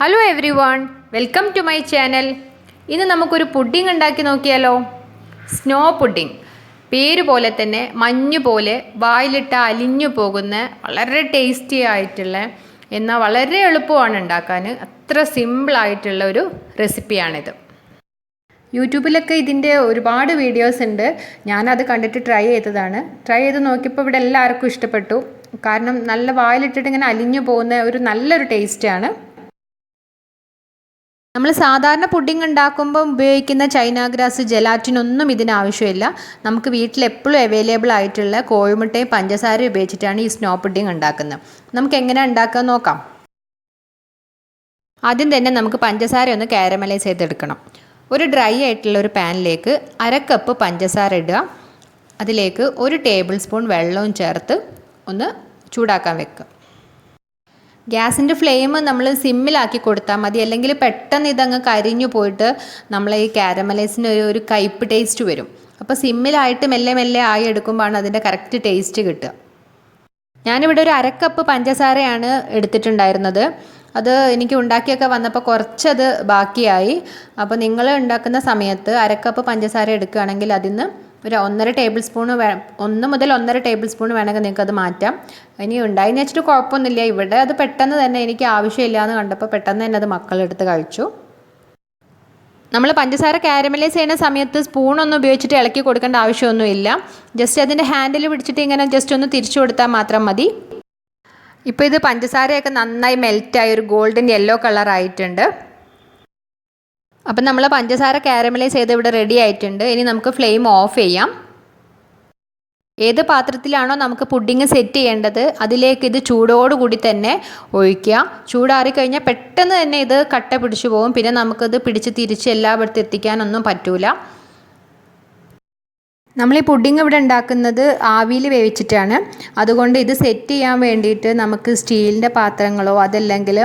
Hello everyone, welcome to my channel. ഇന്ന് നമുക്കൊരു pudding ഉണ്ടാക്കി നോക്കിയാലോ. Snow pudding. പേര് പോലെ തന്നെ മഞ്ഞ് പോലെ വായിലിട്ട് അലിഞ്ഞു പോകുന്ന വളരെ ടേസ്റ്റി ആയിട്ടുള്ള എന്നാൽ വളരെ എളുപ്പമാണ് ഉണ്ടാക്കാൻ. അത്ര സിമ്പിളായിട്ടുള്ള ഒരു റെസിപ്പിയാണിത്. യൂട്യൂബിലൊക്കെ ഇതിൻ്റെ ഒരുപാട് വീഡിയോസ് ഉണ്ട്. ഞാനത് കണ്ടിട്ട് ട്രൈ ചെയ്തതാണ്. ട്രൈ ചെയ്ത് നോക്കിയപ്പോൾ ഇവിടെ എല്ലാവർക്കും ഇഷ്ടപ്പെട്ടു. കാരണം നല്ല വായിലിട്ടിട്ട് ഇങ്ങനെ അലിഞ്ഞു പോകുന്ന ഒരു നല്ലൊരു ടേസ്റ്റാണ്. നമ്മൾ സാധാരണ പുഡിംഗ് ഉണ്ടാക്കുമ്പോൾ ഉപയോഗിക്കുന്ന ചൈന ഗ്രാസ്, ജെലാറ്റിൻ ഒന്നും ഇതിന് ആവശ്യമില്ല. നമുക്ക് വീട്ടിൽ എപ്പോഴും അവൈലബിൾ ആയിട്ടുള്ള കോഴിമുട്ടയും പഞ്ചസാരയും ഉപയോഗിച്ചിട്ടാണ് ഈ സ്നോ പുഡിംഗ് ഉണ്ടാക്കുന്നത്. നമുക്ക് എങ്ങനെ ഉണ്ടാക്കാൻ നോക്കാം. ആദ്യം തന്നെ നമുക്ക് പഞ്ചസാര ഒന്ന് കാരമലൈസ് ചെയ്തെടുക്കണം. ഒരു ഡ്രൈ ആയിട്ടുള്ള ഒരു പാനിലേക്ക് 1/2 കപ്പ് പഞ്ചസാര ഇടുക. അതിലേക്ക് 1 ടേബിൾ സ്പൂൺ വെള്ളവും ചേർത്ത് ഒന്ന് ചൂടാക്കാൻ വെക്കുക. ഗ്യാസിൻ്റെ ഫ്ലെയിം നമ്മൾ സിമ്മിലാക്കി കൊടുത്താൽ മതി, അല്ലെങ്കിൽ പെട്ടെന്ന് ഇതങ്ങ് കരിഞ്ഞു പോയിട്ട് നമ്മൾ ഈ കാരമലൈസിന് ഒരു കയ്പ്പ് ടേസ്റ്റ് വരും. അപ്പോൾ സിമ്മിലായിട്ട് മെല്ലെ മെല്ലെ ആയി എടുക്കുമ്പോഴാണ് അതിൻ്റെ കറക്റ്റ് ടേസ്റ്റ് കിട്ടുക. ഞാനിവിടെ ഒരു 1/2 കപ്പ് പഞ്ചസാരയാണ് എടുത്തിട്ടുണ്ടായിരുന്നത്. അത് എനിക്ക് ഉണ്ടാക്കിയൊക്കെ വന്നപ്പോൾ കുറച്ചത് ബാക്കിയായി. അപ്പോൾ നിങ്ങൾ ഉണ്ടാക്കുന്ന സമയത്ത് 1/2 കപ്പ് പഞ്ചസാര എടുക്കുകയാണെങ്കിൽ അതിന് ഒരു 1.5 ടേബിൾ സ്പൂൺ 1 മുതൽ 1.5 ടേബിൾ സ്പൂൺ വേണമെങ്കിൽ നിങ്ങൾക്ക് അത് മാറ്റാം. ഇനി ഉണ്ടായിന്ന് വെച്ചിട്ട് കുഴപ്പമൊന്നുമില്ല. ഇവിടെ അത് പെട്ടെന്ന് തന്നെ എനിക്ക് ആവശ്യമില്ല എന്ന് കണ്ടപ്പോൾ പെട്ടെന്ന് തന്നെ അത് മക്കളെടുത്ത് കഴിച്ചു. നമ്മൾ പഞ്ചസാര കാരമലൈസ് ചെയ്യുന്ന സമയത്ത് സ്പൂണൊന്നും ഉപയോഗിച്ചിട്ട് ഇളക്കി കൊടുക്കേണ്ട ആവശ്യമൊന്നുമില്ല. ജസ്റ്റ് അതിൻ്റെ ഹാൻഡിൽ പിടിച്ചിട്ട് ഇങ്ങനെ ജസ്റ്റ് ഒന്ന് തിരിച്ചു കൊടുത്താൽ മാത്രം മതി. ഇപ്പോൾ ഇത് പഞ്ചസാരയൊക്കെ നന്നായി മെൽറ്റായി ഒരു ഗോൾഡൻ യെല്ലോ കളർ ആയിട്ടുണ്ട്. അപ്പം നമ്മൾ പഞ്ചസാര കാരമലൈസ് ചെയ്ത് ഇവിടെ റെഡി ആയിട്ടുണ്ട്. ഇനി നമുക്ക് ഫ്ലെയിം ഓഫ് ചെയ്യാം. ഏത് പാത്രത്തിലാണോ നമുക്ക് പുഡിങ് സെറ്റ് ചെയ്യേണ്ടത് അതിലേക്ക് ഇത് ചൂടോടുകൂടി തന്നെ ഒഴിക്കുക. ചൂടാറിക്കഴിഞ്ഞാൽ പെട്ടെന്ന് തന്നെ ഇത് കട്ട പിടിച്ചു പോകും. പിന്നെ നമുക്കിത് പിടിച്ച് തിരിച്ച് എല്ലായിടത്തും എത്തിക്കാനൊന്നും പറ്റൂല. നമ്മൾ ഈ പുഡിങ് ഇവിടെ ഉണ്ടാക്കുന്നത് ആവിയിൽ വേവിച്ചിട്ടാണ്. അതുകൊണ്ട് ഇത് സെറ്റ് ചെയ്യാൻ വേണ്ടിയിട്ട് നമുക്ക് സ്റ്റീലിൻ്റെ പാത്രങ്ങളോ അതല്ലെങ്കിൽ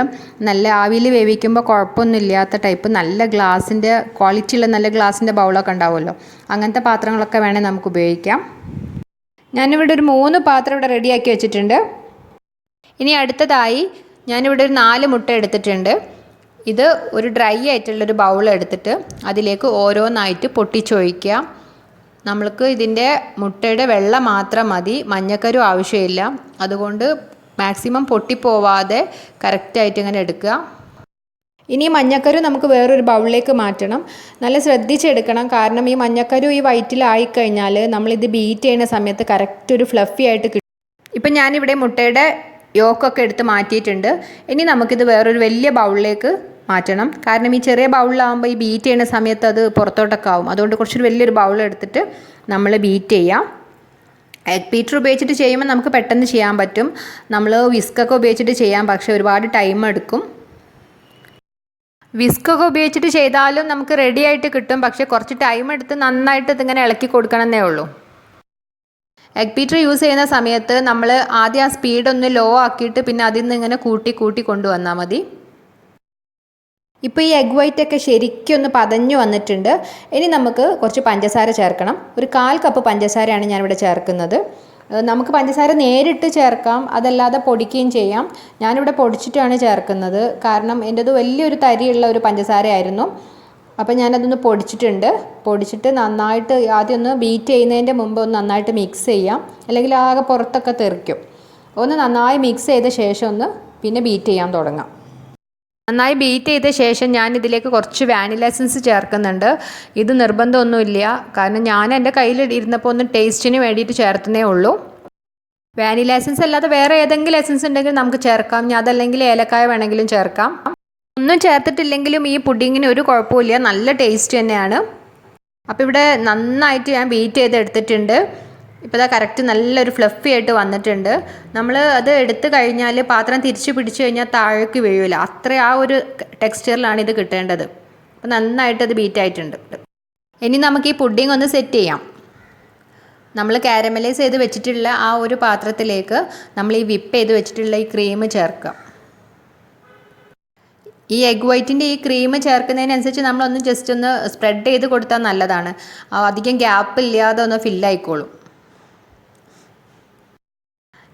നല്ല ആവിയിൽ വേവിക്കുമ്പോൾ കുഴപ്പമൊന്നുമില്ലാത്ത ടൈപ്പ് നല്ല ഗ്ലാസിൻ്റെ ക്വാളിറ്റിയുള്ള നല്ല ഗ്ലാസിൻ്റെ ബൗളൊക്കെ ഉണ്ടാവുമല്ലോ, അങ്ങനത്തെ പാത്രങ്ങളൊക്കെ വേണേൽ നമുക്ക് ഉപയോഗിക്കാം. ഞാനിവിടെ ഒരു 3 പാത്രം ഇവിടെ റെഡിയാക്കി വെച്ചിട്ടുണ്ട്. ഇനി അടുത്തതായി ഞാനിവിടെ ഒരു 4 മുട്ട എടുത്തിട്ടുണ്ട്. ഇത് ഒരു ഡ്രൈ ആയിട്ടുള്ളൊരു ബൗൾ എടുത്തിട്ട് അതിലേക്ക് ഓരോന്നായിട്ട് പൊട്ടിച്ചൊഴിക്കുക. നമ്മൾക്ക് ഇതിൻ്റെ മുട്ടയുടെ വെള്ള മാത്രം മതി, മഞ്ഞക്കരു ആവശ്യമില്ല. അതുകൊണ്ട് മാക്സിമം പൊട്ടിപ്പോവാതെ കറക്റ്റായിട്ട് ഇങ്ങനെ എടുക്കുക. ഇനി മഞ്ഞക്കരു നമുക്ക് വേറൊരു ബൗളിലേക്ക് മാറ്റണം. നല്ല ശ്രദ്ധിച്ചെടുക്കണം. കാരണം ഈ മഞ്ഞക്കരു ഈ വയറ്റിലായിക്കഴിഞ്ഞാൽ നമ്മളിത് ബീറ്റ് ചെയ്യുന്ന സമയത്ത് കറക്റ്റ് ഒരു ഫ്ലഫി ആയിട്ട് കിട്ടും. ഇപ്പം ഞാനിവിടെ മുട്ടയുടെ യോക്കൊക്കെ എടുത്ത് മാറ്റിയിട്ടുണ്ട്. ഇനി നമുക്കിത് വേറൊരു വലിയ ബൗളിലേക്ക് മാറ്റണം. കാരണം ഈ ചെറിയ ബൗളിലാകുമ്പോൾ ഈ ബീറ്റ് ചെയ്യുന്ന സമയത്ത് അത് പുറത്തോട്ടൊക്കെ ആവും. അതുകൊണ്ട് കുറച്ചൊരു വലിയൊരു ബൗൾ എടുത്തിട്ട് നമ്മൾ ബീറ്റ് ചെയ്യാം. എഗ് ബീറ്റർ ഉപയോഗിച്ചിട്ട് ചെയ്യുമ്പോൾ നമുക്ക് പെട്ടെന്ന് ചെയ്യാൻ പറ്റും. നമ്മൾ വിസ്കൊക്കെ ഉപയോഗിച്ചിട്ട് ചെയ്യാം, പക്ഷേ ഒരുപാട് ടൈം എടുക്കും. വിസ്കൊക്കെ ഉപയോഗിച്ചിട്ട് ചെയ്താലും നമുക്ക് റെഡി ആയിട്ട് കിട്ടും, പക്ഷേ കുറച്ച് ടൈം എടുത്ത് നന്നായിട്ട് ഇതിങ്ങനെ ഇളക്കി കൊടുക്കണമെന്നേ ഉള്ളൂ. എഗ് ബീറ്റർ യൂസ് ചെയ്യുന്ന സമയത്ത് നമ്മൾ ആദ്യം ആ സ്പീഡ് ഒന്ന് ലോ ആക്കിയിട്ട് പിന്നെ അതിൽ നിന്ന് ഇങ്ങനെ കൂട്ടി കൊണ്ടുവന്നാൽ മതി. ഇപ്പോൾ ഈ എഗ് വൈറ്റൊക്കെ ശരിക്കും ഒന്ന് പതഞ്ഞു വന്നിട്ടുണ്ട്. ഇനി നമുക്ക് കുറച്ച് പഞ്ചസാര ചേർക്കണം. ഒരു 1/4 കപ്പ് പഞ്ചസാരയാണ് ഞാനിവിടെ ചേർക്കുന്നത്. നമുക്ക് പഞ്ചസാര നേരിട്ട് ചേർക്കാം, അതല്ലാതെ പൊടിക്കുകയും ചെയ്യാം. ഞാനിവിടെ പൊടിച്ചിട്ടാണ് ചേർക്കുന്നത്. കാരണം എൻ്റെത് വലിയൊരു തരിയുള്ള ഒരു പഞ്ചസാരയായിരുന്നു. അപ്പോൾ ഞാനതൊന്ന് പൊടിച്ചിട്ട് നന്നായിട്ട് ആദ്യം ഒന്ന് ബീറ്റ് ചെയ്യുന്നതിൻ്റെ മുമ്പ് ഒന്ന് നന്നായിട്ട് മിക്സ് ചെയ്യാം, അല്ലെങ്കിൽ ആകെ പുറത്തൊക്കെ തെറിക്കും. ഒന്ന് നന്നായി മിക്സ് ചെയ്ത ശേഷം ഒന്ന് പിന്നെ ബീറ്റ് ചെയ്യാൻ തുടങ്ങാം. നന്നായി ബീറ്റ് ചെയ്ത ശേഷം ഞാൻ ഇതിലേക്ക് കുറച്ച് വാനില എസൻസ് ചേർക്കുന്നുണ്ട്. ഇത് നിർബന്ധമൊന്നുമില്ല, കാരണം ഞാൻ എൻ്റെ കയ്യിൽ ഇരുന്നപ്പോൾ ഒന്ന് ടേസ്റ്റിന് വേണ്ടിയിട്ട് ചേർത്തതേ ഉള്ളൂ. വാനില എസൻസ് അല്ലാതെ വേറെ ഏതെങ്കിലും എസൻസ് ഉണ്ടെങ്കിൽ നമുക്ക് ചേർക്കാം. ഞാൻ അതല്ലെങ്കിൽ ഏലക്കായ വേണമെങ്കിലും ചേർക്കാം. ഒന്നും ചേർത്തിട്ടില്ലെങ്കിലും ഈ പുഡിങ്ങിന് ഒരു കുഴപ്പമില്ല, നല്ല ടേസ്റ്റ് തന്നെയാണ്. അപ്പോൾ ഇവിടെ നന്നായിട്ട് ഞാൻ ബീറ്റ് ചെയ്തെടുത്തിട്ടുണ്ട്. ഇപ്പോൾ ഇതാ കറക്റ്റ് നല്ലൊരു ഫ്ലഫി ആയിട്ട് വന്നിട്ടുണ്ട്. നമ്മൾ അത് എടുത്തു കഴിഞ്ഞാൽ പാത്രം തിരിച്ച് പിടിച്ചു കഴിഞ്ഞാൽ താഴേക്ക് വീഴില്ല. അത്ര ആ ഒരു ടെക്സ്ചറിലാണ് ഇത് കിട്ടേണ്ടത്. അപ്പോൾ നന്നായിട്ട് അത് ബീറ്റ് ആയിട്ടുണ്ട്. ഇനി നമുക്ക് ഈ പുഡിംഗ് ഒന്ന് സെറ്റ് ചെയ്യാം. നമ്മൾ കാരമലൈസ് ചെയ്ത് വെച്ചിട്ടുള്ള ആ ഒരു പാത്രത്തിലേക്ക് നമ്മൾ ഈ വിപ്പ് ചെയ്ത് വെച്ചിട്ടുള്ള ഈ ക്രീം ചേർക്കുക. ഈ എഗ് വൈറ്റിൻ്റെ ഈ ക്രീം ചേർക്കുന്നതിനനുസരിച്ച് നമ്മളൊന്ന് ജസ്റ്റ് ഒന്ന് സ്പ്രെഡ് ചെയ്ത് കൊടുത്താൽ നല്ലതാണ്. അധികം ഗ്യാപ്പ് ഇല്ലാതെ ഒന്ന് ഫില്ലായിക്കോളും.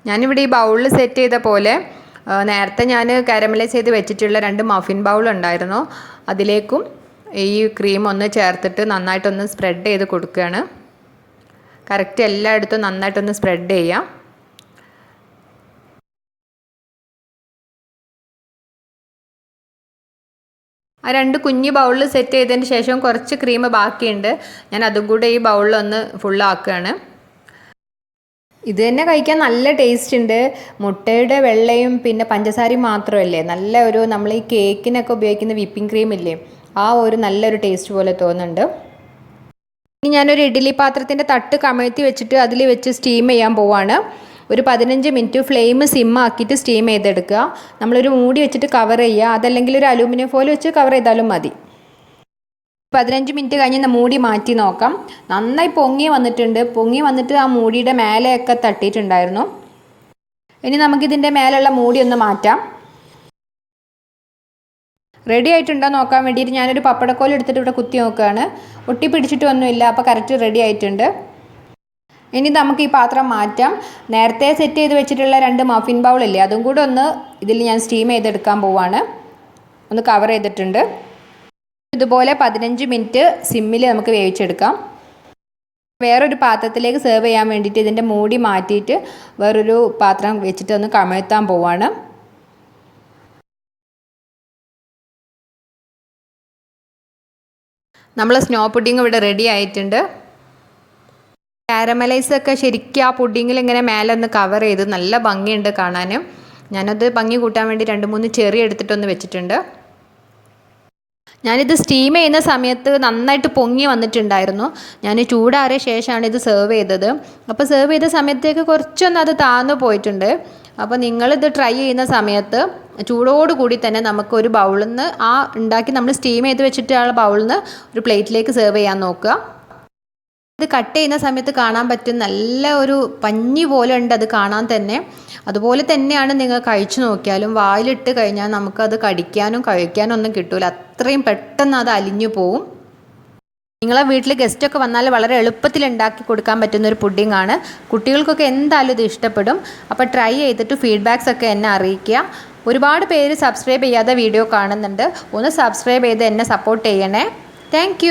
ഞാനിവിടെ ഈ ബൗളിൽ സെറ്റ് ചെയ്ത പോലെ നേരത്തെ ഞാൻ കാരമലൈസ് ചെയ്ത് വെച്ചിട്ടുള്ള 2 മഫിൻ ബൗൾ ഉണ്ടായിരുന്നു. അതിലേക്കും ഈ ക്രീം ഒന്ന് ചേർത്തിട്ട് നന്നായിട്ടൊന്ന് സ്പ്രെഡ് ചെയ്ത് കൊടുക്കുകയാണ്. കറക്റ്റ് എല്ലായിടത്തും നന്നായിട്ടൊന്ന് സ്പ്രെഡ് ചെയ്യാം. ആ 2 കുഞ്ഞ് ബൗളിൽ സെറ്റ് ചെയ്തതിന് ശേഷം കുറച്ച് ക്രീം ബാക്കിയുണ്ട്. ഞാൻ അതും കൂടെ ഈ ബൗളിലൊന്ന് ഫുള്ളാക്കുകയാണ്. ഇത് തന്നെ കഴിക്കാൻ നല്ല ടേസ്റ്റ് ഉണ്ട്. മുട്ടയുടെ വെള്ളയും പിന്നെ പഞ്ചസാരയും മാത്രമല്ലേ, നല്ല ഒരു നമ്മൾ ഈ കേക്കിനൊക്കെ ഉപയോഗിക്കുന്ന വിപ്പിംഗ് ക്രീം ഇല്ലേ, ആ ഒരു നല്ലൊരു ടേസ്റ്റ് പോലെ തോന്നുന്നുണ്ട്. ഇനി ഞാനൊരു ഇഡ്ഡലി പാത്രത്തിൻ്റെ തട്ട് കമഴ്ത്തി വെച്ചിട്ട് അതിൽ വെച്ച് സ്റ്റീം ചെയ്യാൻ പോവാണ്. ഒരു 15 മിനിറ്റ് ഫ്ലെയിം സിമ്മാക്കിയിട്ട് സ്റ്റീം ചെയ്തെടുക്കുക. നമ്മളൊരു മൂടി വെച്ചിട്ട് കവർ ചെയ്യുക, അതല്ലെങ്കിൽ ഒരു അലൂമിനിയം ഫോയിൽ വെച്ച് കവർ ചെയ്താലും മതി. 15 മിനിറ്റ് കഴിഞ്ഞ് മൂടി മാറ്റി നോക്കാം. നന്നായി പൊങ്ങി വന്നിട്ടുണ്ട്. പൊങ്ങി വന്നിട്ട് ആ മൂടിയുടെ മേലെയൊക്കെ തട്ടിയിട്ടുണ്ടായിരുന്നു. ഇനി നമുക്കിതിൻ്റെ മേലുള്ള മൂടി ഒന്ന് മാറ്റാം. റെഡി ആയിട്ടുണ്ടോ നോക്കാൻ വേണ്ടിയിട്ട് ഞാനൊരു പപ്പടക്കോൽ എടുത്തിട്ട് ഇവിടെ കുത്തി നോക്കുകയാണ്. ഒട്ടി പിടിച്ചിട്ടൊന്നുമില്ല, അപ്പോൾ കറക്റ്റ് റെഡി ആയിട്ടുണ്ട്. ഇനി നമുക്ക് ഈ പാത്രം മാറ്റാം. നേരത്തെ സെറ്റ് ചെയ്ത് വെച്ചിട്ടുള്ള 2 മഫിൻ ബൗളില്ലേ, അതും കൂടെ ഒന്ന് ഇതിൽ ഞാൻ സ്റ്റീം ചെയ്തെടുക്കാൻ പോവാണ്. ഒന്ന് കവർ ചെയ്തിട്ടുണ്ട്. ഇതുപോലെ 15 മിനിറ്റ് സിമ്മിൽ നമുക്ക് വേവിച്ചെടുക്കാം. വേറൊരു പാത്രത്തിലേക്ക് സെർവ് ചെയ്യാൻ വേണ്ടിയിട്ട് ഇതിൻ്റെ മൂടി മാറ്റിയിട്ട് വേറൊരു പാത്രം വെച്ചിട്ട് ഒന്ന് കമഴ്ത്താൻ പോവാണ്. നമ്മൾ സ്നോ പുഡിംഗ് ഇവിടെ റെഡി ആയിട്ടുണ്ട്. കാരമലൈസ് ഒക്കെ ശരിക്കും ആ പുഡിങ്ങിൽ ഇങ്ങനെ മേലെ ഒന്ന് കവർ ചെയ്ത് നല്ല ഭംഗിയുണ്ട് കാണാൻ. ഞാനത് ഭംഗി കൂട്ടാൻ വേണ്ടി 2-3 ചെറി എടുത്തിട്ടൊന്ന് വെച്ചിട്ടുണ്ട്. ഞാനിത് സ്റ്റീം ചെയ്യുന്ന സമയത്ത് നന്നായിട്ട് പൊങ്ങി വന്നിട്ടുണ്ടായിരുന്നു. ഞാൻ ചൂടാറിയ ശേഷമാണ് ഇത് സെർവ് ചെയ്തത്. അപ്പോൾ സെർവ് ചെയ്ത സമയത്തേക്ക് കുറച്ചൊന്ന് അത് താന്നു പോയിട്ടുണ്ട്. അപ്പോൾ നിങ്ങളിത് ട്രൈ ചെയ്യുന്ന സമയത്ത് ചൂടോടുകൂടി തന്നെ നമുക്ക് ഒരു ബൗളിൽ നിന്ന് ആ ഉണ്ടാക്കി നമ്മൾ സ്റ്റീം ചെയ്ത് വെച്ചിട്ടുള്ള ബൗളിൽ നിന്ന് ഒരു പ്ലേറ്റിലേക്ക് സെർവ് ചെയ്യാൻ നോക്കുക. ഇത് കട്ട് ചെയ്യുന്ന സമയത്ത് കാണാൻ പറ്റും, നല്ല ഒരു പഞ്ഞി പോലെ ഉണ്ട് അത് കാണാൻ തന്നെ. അതുപോലെ തന്നെയാണ് നിങ്ങൾ കഴിച്ചു നോക്കിയാലും. വായിലിട്ട് കഴിഞ്ഞാൽ നമുക്കത് കടിക്കാനും കഴിക്കാനും ഒന്നും കിട്ടില്ല, അത്രയും പെട്ടെന്ന് അത് അലിഞ്ഞു പോവും. നിങ്ങളെ വീട്ടിൽ ഗസ്റ്റൊക്കെ വന്നാൽ വളരെ എളുപ്പത്തിൽ ഉണ്ടാക്കി കൊടുക്കാൻ പറ്റുന്നൊരു പുഡിംഗ് ആണ്. കുട്ടികൾക്കൊക്കെ എന്തായാലും ഇത് ഇഷ്ടപ്പെടും. അപ്പോൾ ട്രൈ ചെയ്തിട്ട് ഫീഡ്ബാക്സ് ഒക്കെ എന്നെ അറിയിക്കുക. ഒരുപാട് പേര് സബ്സ്ക്രൈബ് ചെയ്യാതെ വീഡിയോ കാണുന്നുണ്ട്. ഒന്ന് സബ്സ്ക്രൈബ് ചെയ്ത് എന്നെ സപ്പോർട്ട് ചെയ്യണേ. താങ്ക്